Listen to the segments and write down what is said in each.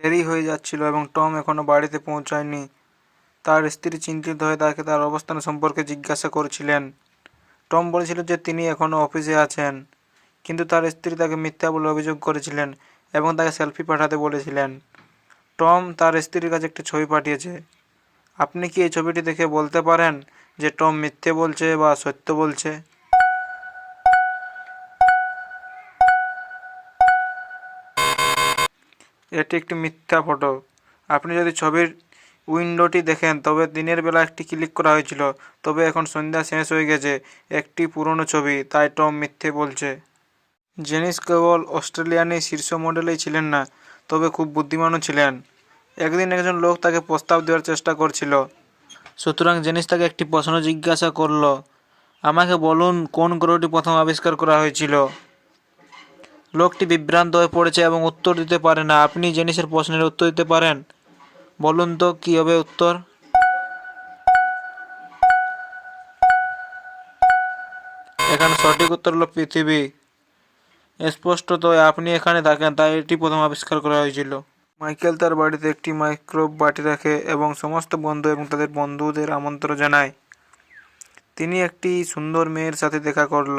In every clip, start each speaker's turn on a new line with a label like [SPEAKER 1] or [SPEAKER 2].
[SPEAKER 1] দেরি হয়ে যাচ্ছিল এবং টম এখনও বাড়িতে পৌঁছায়নি। তার স্ত্রী চিন্তিত হয়ে তাকে তার অবস্থান সম্পর্কে জিজ্ঞাসা করছিলেন। টম বলেছিল যে তিনি এখনও অফিসে আছেন, কিন্তু তার স্ত্রী তাকে মিথ্যা বলে অভিযোগ করেছিলেন এবং তাকে সেলফি পাঠাতে বলেছিলেন। টম তার স্ত্রীর কাছে একটি ছবি পাঠিয়েছে। আপনি কি এই ছবিটি দেখে বলতে পারেন যে টম মিথ্যে বলছে বা সত্য বলছে? এটি একটি মিথ্যা ফটো। আপনি যদি ছবির উইন্ডোটি দেখেন তবে দিনের বেলা একটি ক্লিক করা হয়েছিল, তবে এখন সন্ধ্যা শেষ হয়ে গেছে। একটি পুরনো ছবি, তাই টম মিথ্যে বলছে। জেনিস কেবল অস্ট্রেলিয়ানই শীর্ষ মডেলেই ছিলেন না, তবে খুব বুদ্ধিমানও ছিলেন। একদিন একজন লোক তাকে প্রস্তাব দেওয়ার চেষ্টা করছিল। সুতরাং জেনিস তাকে একটি প্রশ্ন জিজ্ঞাসা করল, আমাকে বলুন কোন গ্রহটি প্রথম আবিষ্কার করা হয়েছিল? লোকটি বিভ্রান্ত হয়ে পড়েছে এবং উত্তর দিতে পারে না। আপনি জেনিসের প্রশ্নের উত্তর দিতে পারেন? বলুন তো কী হবে উত্তর? এখানে সঠিক উত্তর হলো পৃথিবী। স্পষ্টতই আপনি এখানে থাকেন, তাই এটি প্রথম আবিষ্কার করা হয়েছিল। মাইকেল তার বাড়িতে একটি মাইক্রোওয়েভ বাটি রাখে এবং সমস্ত বন্ধু এবং তাদের বন্ধুদের আমন্ত্রণ জানায়। তিনি একটি সুন্দর মেয়ের সাথে দেখা করল।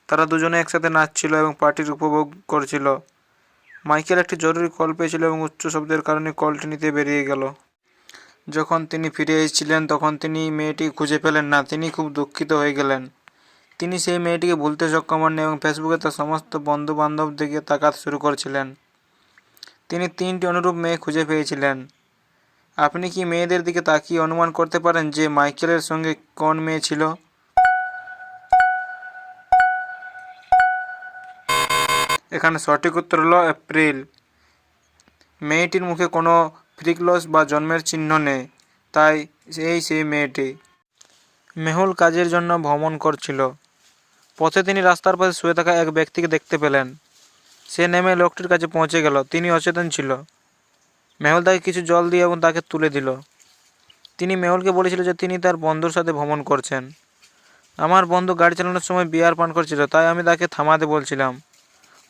[SPEAKER 1] তারা দুজনে একসাথে নাচছিল এবং পার্টির উপভোগ করছিল। মাইকেল একটি জরুরি কল পেয়েছিল এবং উচ্চ শব্দের কারণে কলটি নিতে বেরিয়ে গেল। যখন তিনি ফিরে এসেছিলেন তখন তিনি মেয়েটি খুঁজে পেলেন না। তিনি খুব দুঃখিত হয়ে গেলেন। তিনি সেই মেয়েটিকে ভুলতে সক্ষম হননি এবং ফেসবুকে তার সমস্ত বন্ধু বান্ধব দিকে তাকাতে শুরু করেছিলেন। তিনি 3টি অনুরূপ মেয়ে খুঁজে পেয়েছিলেন। আপনি কি মেয়েদের দিকে তাকিয়ে অনুমান করতে পারেন যে মাইকেলের সঙ্গে কোন মেয়ে ছিল? এখানে সঠিক উত্তর হলো এপ্রিল। মেয়েটির মুখে কোনো ফ্রিকলস বা জন্মের চিহ্ন নেই, তাই সেই মেয়েটি। মেহুল কাজের জন্য ভ্রমণ করছিল। পথে তিনি রাস্তার পাশে শুয়ে থাকা এক ব্যক্তিকে দেখতে পেলেন। সে নেমে লোকটির কাছে পৌঁছে গেল। তিনি অচেতন ছিল। মেহুল তাকে কিছু জল দিয়ে এবং তাকে তুলে দিল। তিনি মেহুলকে বলেছিল যে তিনি তার বন্ধুর সাথে ভ্রমণ করছেন। আমার বন্ধু গাড়ি চালানোর সময় বিয়ার পান করছিল, তাই আমি তাকে থামাতে বলছিলাম।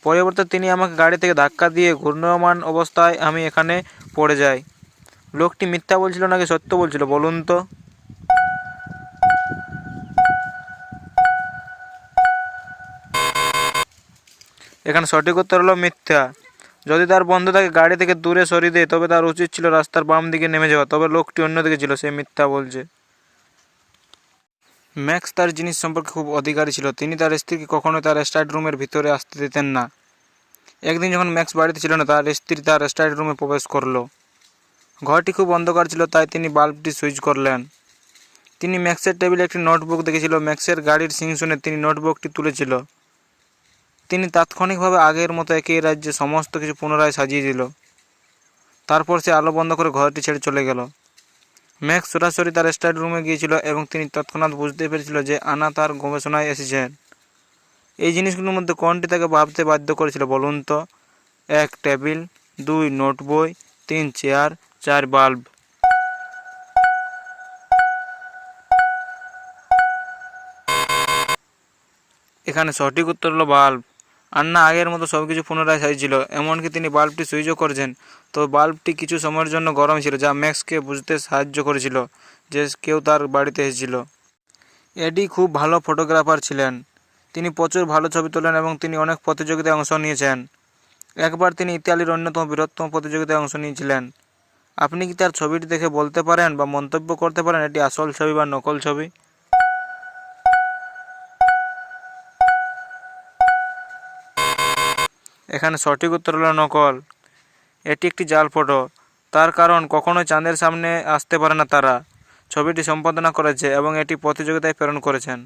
[SPEAKER 1] পরিবর্তে তিনি আমাকে গাড়ি থেকে ধাক্কা দিয়ে ঘূর্ণায়মান অবস্থায় আমি এখানে পড়ে যাই। লোকটি মিথ্যা বলছিল নাকি সত্য বলছিল বলুন তো? এখানে সঠিক উত্তর হলো মিথ্যা। যদি তার বন্ধু তাকে গাড়ি থেকে দূরে সরিয়ে দেয় তবে তার উচিত ছিল রাস্তার বাম দিকে নেমে যাওয়া, তবে লোকটি অন্যদিকে ছিল, সে মিথ্যা বলছে। ম্যাক্স তার জিনিস সম্পর্কে খুব অধিকারী ছিল। তিনি তার স্ত্রীকে কখনোই তার স্টাডি রুমের ভিতরে আসতে দিতেন না। একদিন যখন ম্যাক্স বাড়িতে ছিল না, তার স্ত্রী তার স্টাডি রুমে প্রবেশ করলো। ঘরটি খুব অন্ধকার ছিল, তাই তিনি বাল্বটি সুইচ করলেন। তিনি ম্যাক্সের টেবিলে একটি নোটবুক দেখেছিল। ম্যাক্সের গাড়ির সিং শুনে তিনি নোটবুকটি তুলেছিল। তিনি তাৎক্ষণিকভাবে আগের মতো একই রাজ্যে সমস্ত কিছু পুনরায় সাজিয়ে দিল। তারপর সে আলো বন্ধ করে ঘরটি ছেড়ে চলে গেল। ম্যাক্স সরাসরি তার স্টাডি রুমে গিয়েছিল এবং তিনি তৎক্ষণাৎ বুঝতে পেরেছিল যে আনা তার গবেষণায় এসেছেন। এই জিনিসগুলোর মধ্যে কোনটি তাকে ভাবতে বাধ্য করেছিল বলুন তো? 1 টেবিল, 2 নোট বই, 3 চেয়ার, 4 বাল্ব। এখানে সঠিক উত্তর হলো বাল্ব। আন্না আগের মতো সব কিছু পুনরায় সাজিয়েছিল, এমনকি তিনি বাল্বটি সুইচও করেছেন। তবে বাল্বটি কিছু সময়ের জন্য গরম ছিল, যা ম্যাক্সকে বুঝতে সাহায্য করেছিল যে কেউ তার বাড়িতে এসেছিল। এডি খুব ভালো ফটোগ্রাফার ছিলেন। তিনি প্রচুর ভালো ছবি তোলেন এবং তিনি অনেক প্রতিযোগিতায় অংশ নিয়েছেন। একবার তিনি ইতালির অন্যতম বৃহত্তম প্রতিযোগিতায় অংশ নিয়েছিলেন। আপনি কি তার ছবিটি দেখে বলতে পারেন বা মন্তব্য করতে পারেন এটি আসল ছবি বা নকল ছবি? এখানে সঠিক উত্তর হলো নকল। এটি একটি জাল ফটো। তার কারণ কখনোই চাঁদের সামনে আসতে পারে না তারা। ছবিটি সম্পাদনা করেছে এবং এটি প্রতিযোগিতায় প্রেরণ করেছেন।